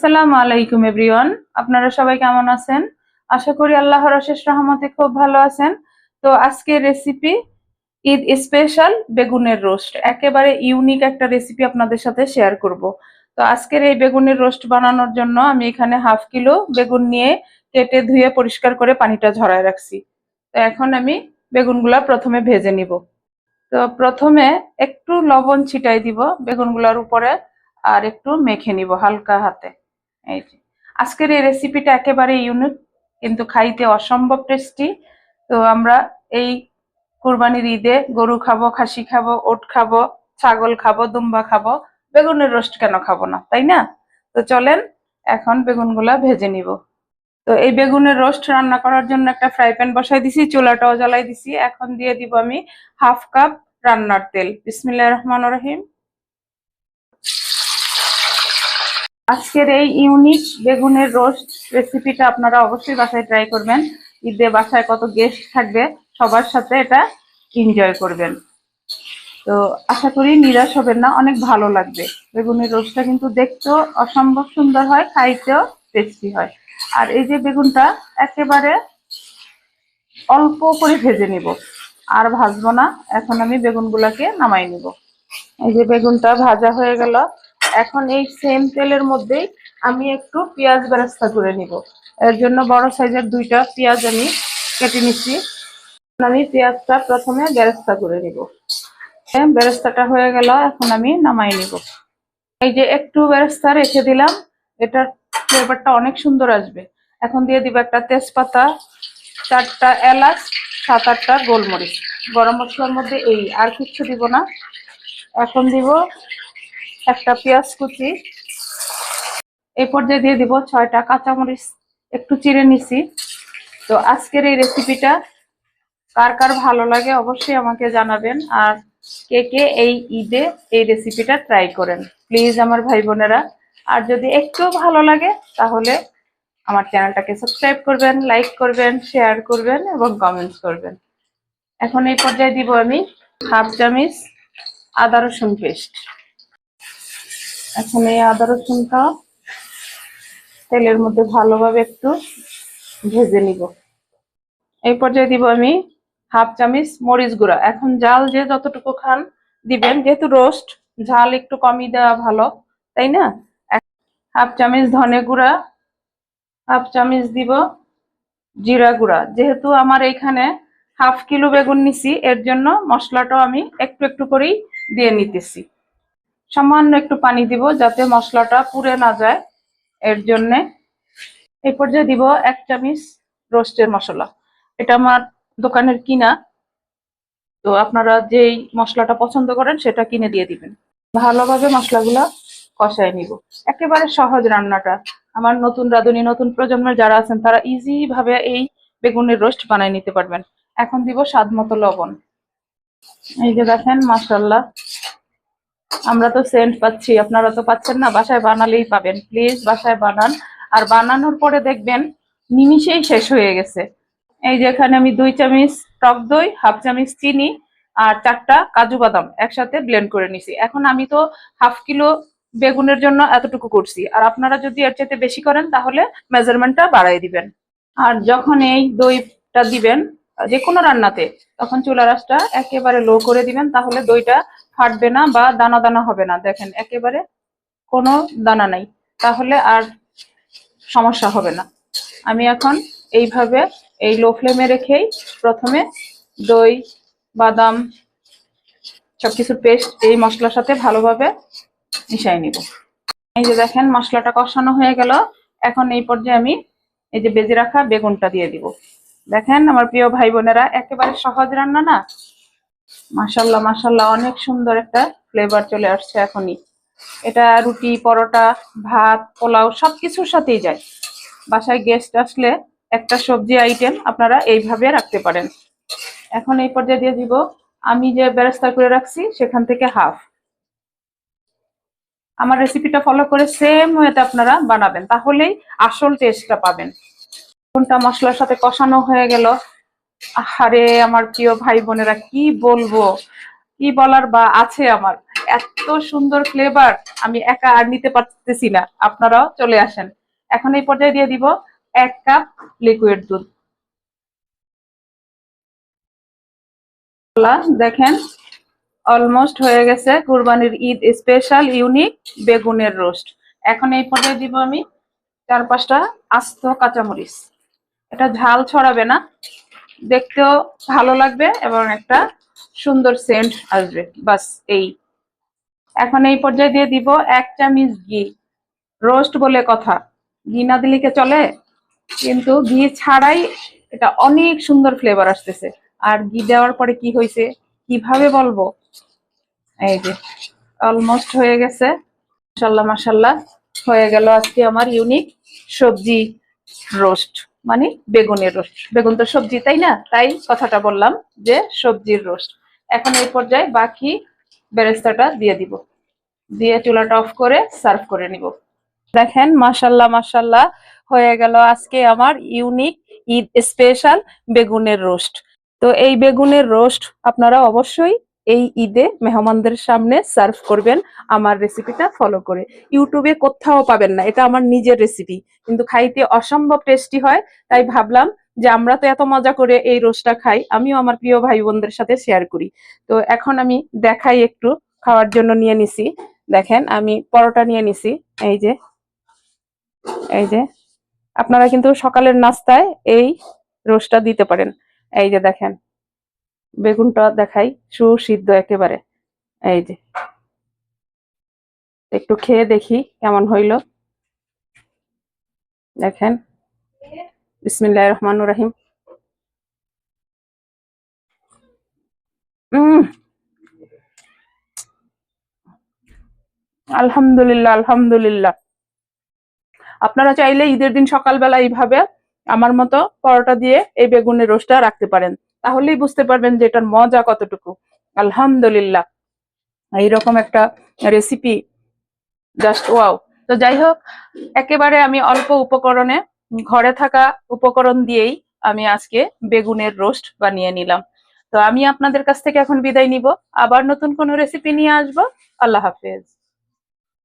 আসসালামু আলাইকুম এভরিওয়ান, আপনারা সবাই কেমন আছেন? আশা করি আল্লাহর অশেষ রহমতে খুব ভালো আছেন। তো আজকের রেসিপি ঈদ স্পেশাল বেগুনের রোস্ট, একেবারে ইউনিক একটা রেসিপি আপনাদের সাথে শেয়ার করব। তো আজকের এই বেগুনের রোস্ট বানানোর জন্য আমি এখানে হাফ কিলো বেগুন নিয়ে কেটে ধুয়ে পরিষ্কার করে পানিটা ঝরায় রাখছি। তো এখন আমি বেগুনগুলা প্রথমে ভেজে নিব। তো প্রথমে একটু লবণ ছিটাই দিব বেগুনগুলোর উপরে, আর একটু মেখে নিব হালকা হাতে। এই যে আজকের এই রেসিপিটা একেবারে ইউনিক, কিন্তু খাইতে অসম্ভব টেস্টি। তো আমরা এই কুরবানির ঈদে গরু খাবো, খাসি খাবো, ওট খাবো, ছাগল খাবো, দুম্বা খাবো, বেগুনের রোস্ট কেন খাবো না, তাই না? তো চলেন এখন বেগুনগুলা ভেজে নিব। তো এই বেগুনের রোস্ট রান্না করার জন্য একটা ফ্রাই প্যান বসাই দিছি, চুলাটাও জ্বালাই দিছি। এখন দিয়ে দিব আমি হাফ কাপ রান্নার তেল। বিসমিল্লাহির রহমানির রহিম। আজকের এই ইউনিক বেগুনের রোস্ট রেসিপিটা আপনারা অবশ্যই বাসায় ট্রাই করবেন। ঈদে বাসায় কত গেস্ট থাকবে, সবার সাথে এটা এনজয় করবেন। তো আশা করি নিরাশ হবেন না, অনেক ভালো লাগবে। বেগুনের রোস্টটা কিন্তু দেখতেও অসম্ভব সুন্দর হয়, খাইতেও টেস্টি হয়। আর এই যে বেগুনটা একেবারে অল্প করে ভেজে নিব, আর ভাজবো না। এখন আমি বেগুনগুলোকে নামাই নিব। এই যে বেগুনটা ভাজা হয়ে গেল। এখন এই সেম তেলের মধ্যেই আমি একটু পেঁয়াজ বেরেস্তা করে নিব। এর জন্য বড় সাইজের দুইটা পেঁয়াজ আমি কেটে নিচ্ছি। আমি পেঁয়াজটা প্রথমে বেরেস্তা করে নিব। বেরেস্তাটা হয়ে গেল, এখন আমি নামাই নিব। এই যে একটু বেরেস্তা রেখে দিলাম, এটার ফ্লেভারটা অনেক সুন্দর আসবে। এখন দিয়ে দিব একটা তেজপাতা, 4টা এলাচ, 7-8টা গোলমরিচ। গরম মশলার মধ্যে এই, আর কিচ্ছু দিব না। এখন দিব একটা পেঁয়াজ কুচি। এই পর্যায়ে দিয়ে দিব 6টা কাঁচামরিচ একটু চিড়ে নিছি। তো আজকের এই রেসিপিটা কার কার ভালো লাগে অবশ্যই আমাকে জানাবেন। আর কে কে এই ঈদে এই রেসিপিটা ট্রাই করেন প্লিজ আমার ভাই বোনেরা। আর যদি একটু ভালো লাগে তাহলে আমার চ্যানেলটাকে সাবস্ক্রাইব করবেন, লাইক করবেন, শেয়ার করবেন এবং কমেন্টস করবেন। এখন এই পর্যায়ে দিব আমি হাফ চামচ আদা রসুন পেস্ট। এখন এই আদা রসুনটা তেলের মধ্যে ভালোভাবে একটু ভেজে নিব। এই পর্যায়ে দিব আমি হাফ চামচ মরিচ গুঁড়া। এখন ঝাল যে যতটুকু খান দিবেন, যেহেতু রোস্ট ঝাল একটু কমই দেওয়া ভালো, তাই না? হাফ চামচ ধনে গুঁড়া, হাফ চামচ দিব জিরা গুঁড়া। যেহেতু আমার এইখানে হাফ কিলো বেগুন নিছি, এর জন্য মশলাটাও আমি একটু একটু করেই দিয়ে নিতেছি। সামান্য একটু পানি দিব যাতে মশলাটা পুড়ে না যায়, এর জন্যে। এই পর্যায়ে দিব 1 চামচ রোস্টের মশলা। এটা আমার দোকানের কিনা, তো আপনারা যেই মশলাটা পছন্দ করেন সেটা কিনে দিয়ে দিবেন। ভালোভাবে মশলাগুলা কষায় নিব। একেবারে সহজ রান্নাটা। আমার নতুন রাঁধুনি, নতুন প্রজন্মের যারা আছেন তারা ইজি ভাবে এই বেগুনের রোস্ট বানিয়ে নিতে পারবেন। এখন দিব স্বাদ মতো লবণ। এই যে দেখেন, মাশাআল্লাহ, আমরা তো সেন্ট পাচ্ছি, আপনারা তো পাচ্ছেন না। বাসায় বানালেই পাবেন, প্লিজ বাসায় বানান। আর বানানোর পরে দেখবেন নিমিষেই শেষ হয়ে গেছে। এই যে এখানে আমি 2 চামচ টক দই, হাফ চামচ চিনি আর 4টা কাজু বাদাম একসাথে ব্লেন্ড করে নিছি। এখন আমি তো হাফ কিলো বেগুনের জন্য এতটুকু করছি, আর আপনারা যদি এর চাইতে বেশি করেন তাহলে মেজারমেন্টটা বাড়াই দিবেন। আর যখন এই দইটা দিবেন যে কোনো রান্নাতে, তখন চুলার আঁচটা একেবারে লো করে দিবেন, তাহলে দইটা ফাটবে না বা দানা দানা হবে না। দেখেন একেবারে কোনো দানা নাই, তাহলে আর সমস্যা হবে না। আমি এখন এইভাবে এই লো ফ্লেমে রেখেই প্রথমে দই, বাদাম সবকিছুর পেস্ট এই মশলার সাথে ভালোভাবে মিশাই নিব। এই যে দেখেন মশলাটা কষানো হয়ে গেল। এখন এই পর্যায়ে আমি এই যে বেজে রাখা বেগুনটা দিয়ে দিব। দেখেন আমার প্রিয় ভাই বোনেরা, একেবারে সহজ রান্না না? মাশাল্লাহ মাশাল্লাহ, অনেক সুন্দর একটা ফ্লেভার চলে আসছে এখনই। এটা রুটি, পরোটা, ভাত, পোলাও সবকিছুর সাথেই যায়। বাসায় গেস্ট আসলে একটা সবজি আইটেম আপনারা এইভাবে রাখতে পারেন। এখন এই পর্যায়ে দিয়ে দিব আমি যে বেরেস্তা করে রাখছি সেখান থেকে হাফ। আমার রেসিপিটা ফলো করে সেম ওয়েতে আপনারা বানাবেন, তাহলেই আসল টেস্টটা পাবেন। কোনটা মশলার সাথে কষানো হয়ে গেল। আরে আমার প্রিয় ভাই বোনেরা, কি বলবো, কি বলার বা আছে আমার। এত সুন্দর ফ্লেভার, আমি একা আর নিতে পারতেছি না, আপনারাও চলে আসেন। এখন এই পর্যায়ে দিয়ে দিব 1 কাপ লিকুইড দুধ। দেখেন অলমোস্ট হয়ে গেছে কুরবানির ঈদ স্পেশাল ইউনিক বেগুনের রোস্ট। এখন এই পর্যায়ে দিব আমি 4-5টা আস্ত কাঁচামরিচ। এটা ঝাল ছড়াবে না, দেখতেও ভালো লাগবে এবং একটা সুন্দর সেন্ট আসবে, বাস এই। এখন এই পর্যায়ে দিয়ে দিব 1 চামচ ঘি। রোস্ট বলে কথা, ঘি না দিলে কি চলে? কিন্তু ঘি ছাড়াই এটা অনেক সুন্দর ফ্লেভার আসতেছে। আর ঘি দেওয়ার পরে কি হয়েছে কিভাবে বলবো, এই যে অলমোস্ট হয়ে গেছে। মাশাল্লাহ মাশাল্লাহ, হয়ে গেল আজকে আমার ইউনিক সবজি রোস্ট, মানে বেগুনের রোস্ট। বেগুন তো সবজি তাই না, তাই কথাটা বললাম যে সবজির রোস্ট। এখন এই পর্যায়ে বাকি বেরেস্তাটা দিয়ে দিব, দিয়ে চুলাটা অফ করে সার্ভ করে নিব। দেখেন মাশাল্লাহ মাশাল্লাহ, হয়ে গেল আজকে আমার ইউনিক ঈদ স্পেশাল বেগুনের রোস্ট। তো এই বেগুনের রোস্ট আপনারা অবশ্যই এই ঈদে মেহমানদের সামনে সার্ভ করবেন আমার রেসিপিটা ফলো করে। ইউটিউবে কোথাও পাবেন না, এটা আমার নিজের রেসিপি, কিন্তু খাইতে অসম্ভব টেস্টি হয়। তাই ভাবলাম যে আমরা তো এত মজা করে এই রোস্টটা খাই, আমিও আমার প্রিয় ভাই বোনদের সাথে শেয়ার করি। তো এখন আমি দেখাই একটু, খাওয়ার জন্য নিয়ে নিছি। দেখেন আমি পরোটা নিয়ে নিছি, এই যে এই যে আপনারা কিন্তু সকালের নাস্তায় এই রোস্টটা দিতে পারেন। এই যে দেখেন বেগুনটা দেখাই, সুসিদ্ধ একেবারে। এই যে একটু খেয়ে দেখি কেমন হইলো। দেখেন, বিসমিল্লাহির রহমানির রহিম। উম আলহামদুলিল্লাহ আলহামদুলিল্লাহ। আপনারা চাইলে ঈদের দিন সকালবেলা এইভাবে আমার মতো পরোটা দিয়ে এই বেগুনের রোস্টটা রাখতে পারেন, তাহলেই বুঝতে পারবেন যে এটার মজা কতটুকু। আলহামদুলিল্লাহ, এইরকম একটা রেসিপি জাস্ট ওয়াও। তো যাই হোক, একেবারে আমি অল্প উপকরণে, ঘরে থাকা উপকরণ দিয়েই আমি আজকে বেগুনের রোস্ট বানিয়ে নিলাম। তো আমি আপনাদের কাছ থেকে এখন বিদায় নিব, আবার নতুন কোনো রেসিপি নিয়ে আসবো। আল্লাহ হাফেজ।